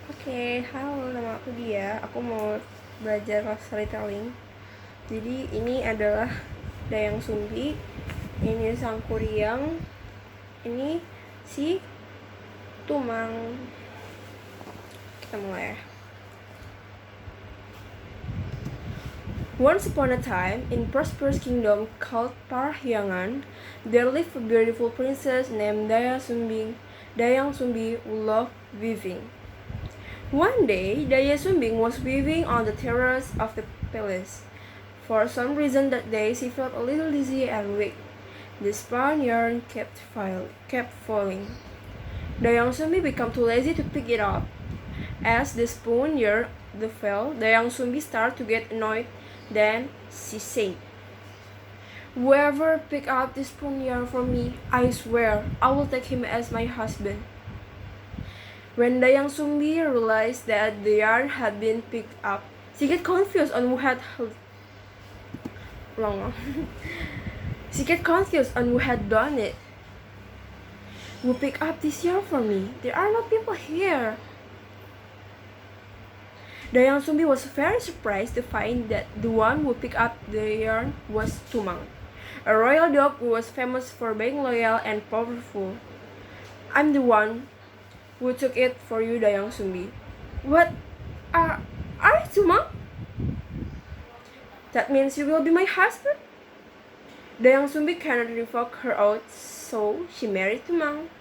Oke, halo, nama aku Dia. Aku mau belajar storytelling. Jadi ini adalah Dayang Sumbi, ini Sangkuriang, ini si Tumang. Kita mulai ya. Once upon a time, in prosperous kingdom called Parahyangan, there lived a beautiful princess named Dayang Sumbi who loved weaving. One day, Daya Sumbing was weaving on the terrace of the palace. For some reason that day, she felt a little dizzy and weak. The spun yarn kept falling. Dayang Sumbi became too lazy to pick it up. As the spun yarn fell, Dayang Sumbi started to get annoyed. Then she said, "Whoever pick up this spun yarn for me, I swear I will take him as my husband." When Dayang Sumbi realized that the yarn had been picked up, she got confused on who had done it. Who picked up this yarn for me? There are no people here. Dayang Sumbi was very surprised to find that the one who picked up the yarn was Tumang, a royal dog who was famous for being loyal and powerful. "I'm the one who took it for you, Dayang Sumbi." "What? Are you Tumang? That means you will be my husband?" Dayang Sumbi cannot revoke her oath, so she married Tumang.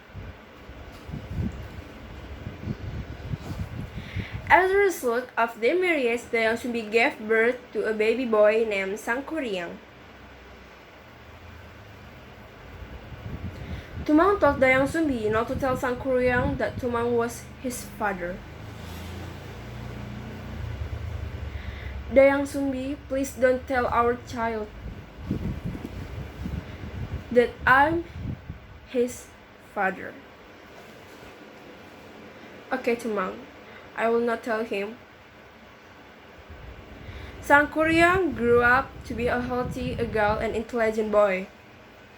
As a result of their marriage, Dayang Sumbi gave birth to a baby boy named Sangkuriang. Tumang told Dayang Sumbi not to tell Sangkuriang that Tumang was his father. "Dayang Sumbi, please don't tell our child that I'm his father." "Okay, Tumang, I will not tell him." Sangkuriang grew up to be a healthy, eagle, and intelligent boy.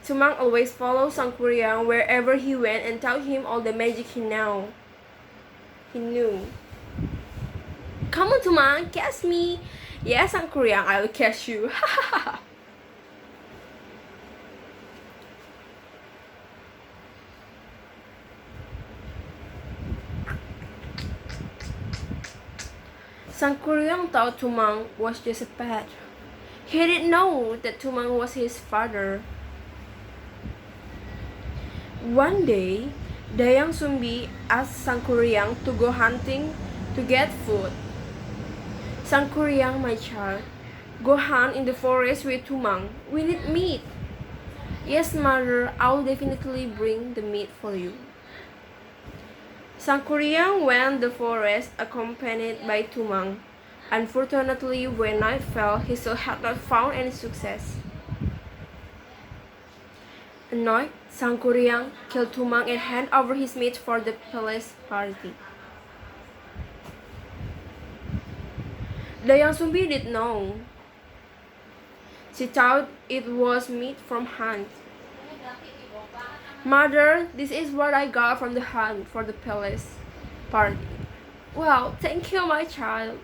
Tumang always followed Sangkuriang wherever he went and taught him all the magic he knew. "Come on, Tumang, catch me." "Yes, Sangkuriang, I will catch you." Sangkuriang thought Tumang was just a pet. He didn't know that Tumang was his father. One day, Dayang Sumbi asked Sangkuriang to go hunting to get food. "Sangkuriang, my child, go hunt in the forest with Tumang. We need meat." "Yes, mother, I will definitely bring the meat for you." Sangkuriang went the forest accompanied by Tumang. Unfortunately, when night fell, he still had not found any success. Annoyed, Sangkuriang killed Tumang and handed over his meat for the palace party. Dayang Sumbi didn't know. She thought it was meat from hunt. "Mother, this is what I got from the hunt for the palace party." "Wow, thank you, my child."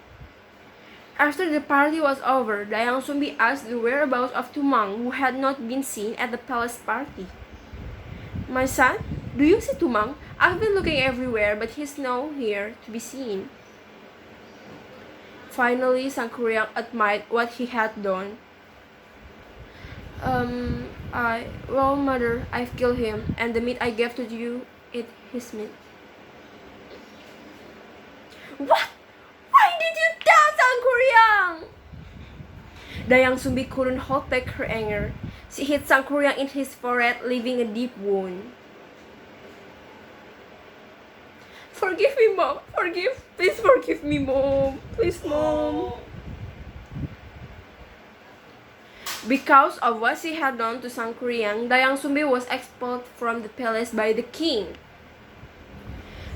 After the party was over, Dayang Sumbi asked the whereabouts of Tumang, who had not been seen at the palace party. "My son, do you see Tumang? I've been looking everywhere, but he's nowhere to be seen." Finally, Sangkuriang admitted what he had done. Well, mother, I've killed him, and the meat I gave to you, eat his meat." "What? Why did you tell Sangkuriang?" Dayang Sumbi couldn't hold back her anger. She hit Sangkuriang in his forehead, leaving a deep wound. "Forgive me, Mom. Please forgive me, Mom. Please, Mom." Because of what she had done to Sangkuriang, Dayang Sumbi was expelled from the palace by the king.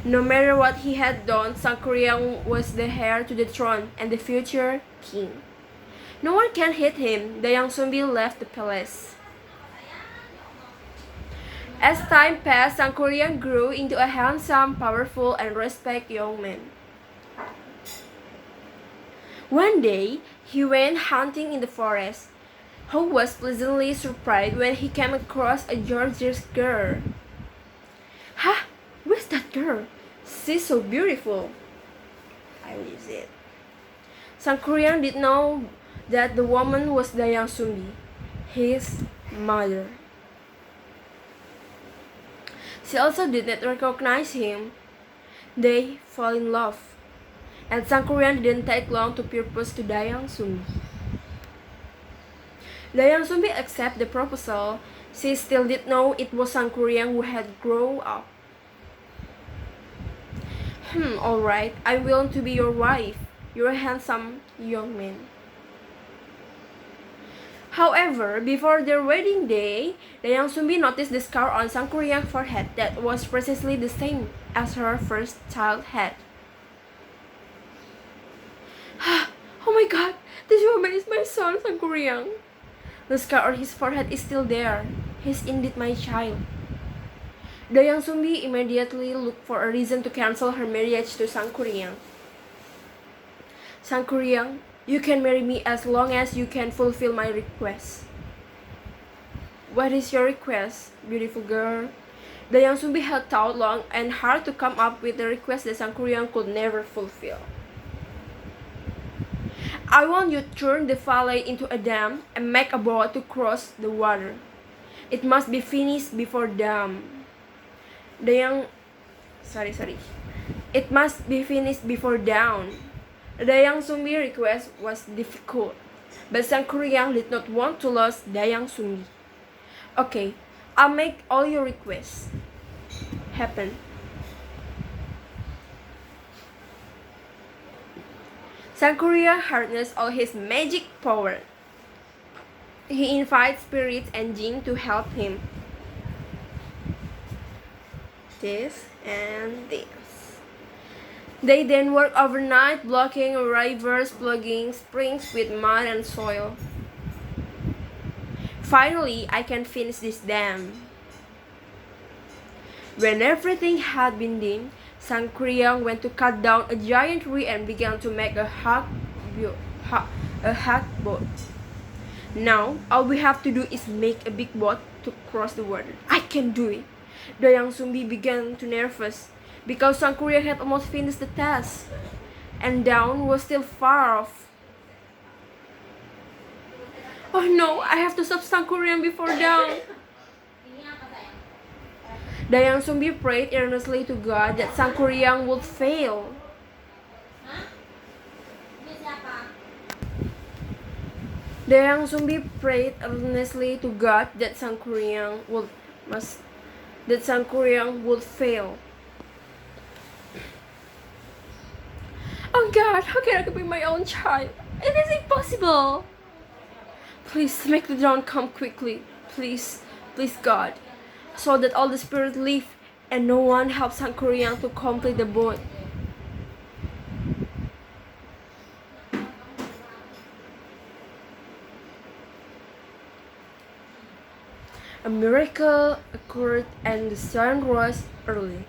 No matter what he had done, Sangkuriang was the heir to the throne and the future king. No one can hit him. Dayang Sumbi left the palace. As time passed, Sangkuriang grew into a handsome, powerful, and respected young man. One day, he went hunting in the forest, who was pleasantly surprised when he came across a gorgeous girl. "Ha! Where's that girl? She's so beautiful." I miss it. Sangkuriang did know that the woman was Dayang Sumbi, his mother. She also did not recognize him. They fell in love, and Sangkuriang didn't take long to propose to Dayang Sumbi. Dayang Sumbi accepted the proposal. She still did know it was Sangkuriang who had grown up. Alright, I'm willing to be your wife. You're a handsome young man. However, before their wedding day, Dayang Sumbi noticed the scar on Sangkuriang's forehead that was precisely the same as her first child had. "Oh my god, this woman is my son, Sangkuriang. The scar on his forehead is still there. He's indeed my child." Dayang Sumbi immediately looked for a reason to cancel her marriage to Sangkuriang. "Sangkuriang, you can marry me as long as you can fulfill my request." "What is your request, beautiful girl?" Dayang Sumbi had thought long and hard to come up with a request that Sangkuriang could never fulfill. "I want you to turn the valley into a dam and make a boat to cross the water. It must be finished before dawn." It must be finished before dawn. Dayang Sumbi's request was difficult, but Sangkuriang did not want to lose Dayang Sumbi. "Okay, I'll make all your requests happen." Sangkuriang harnessed all his magic power. He invited spirits and jinn to help him. This and this. They then worked overnight, blocking rivers, plugging springs with mud and soil. "Finally, I can finish this dam." When everything had been done, Sangkuriang went to cut down a giant tree and began to make a hut boat. "Now, all we have to do is make a big boat to cross the water. I can do it." Dayang Sumbi began to nervous because Sangkuriang had almost finished the task, and dawn was still far off. "Oh no, I have to stop Sangkuriang before dawn." Dayang Sumbi prayed earnestly to God that Sangkuriang would fail. Dayang Sumbi prayed earnestly to God that Sangkuriang would fail. "Oh God, how can I be my own child? It is impossible. Please make the dawn come quickly. Please, please God, so that all the spirits leave and no one helps Sangkuriang to complete the boat." A miracle occurred and the sun rose early.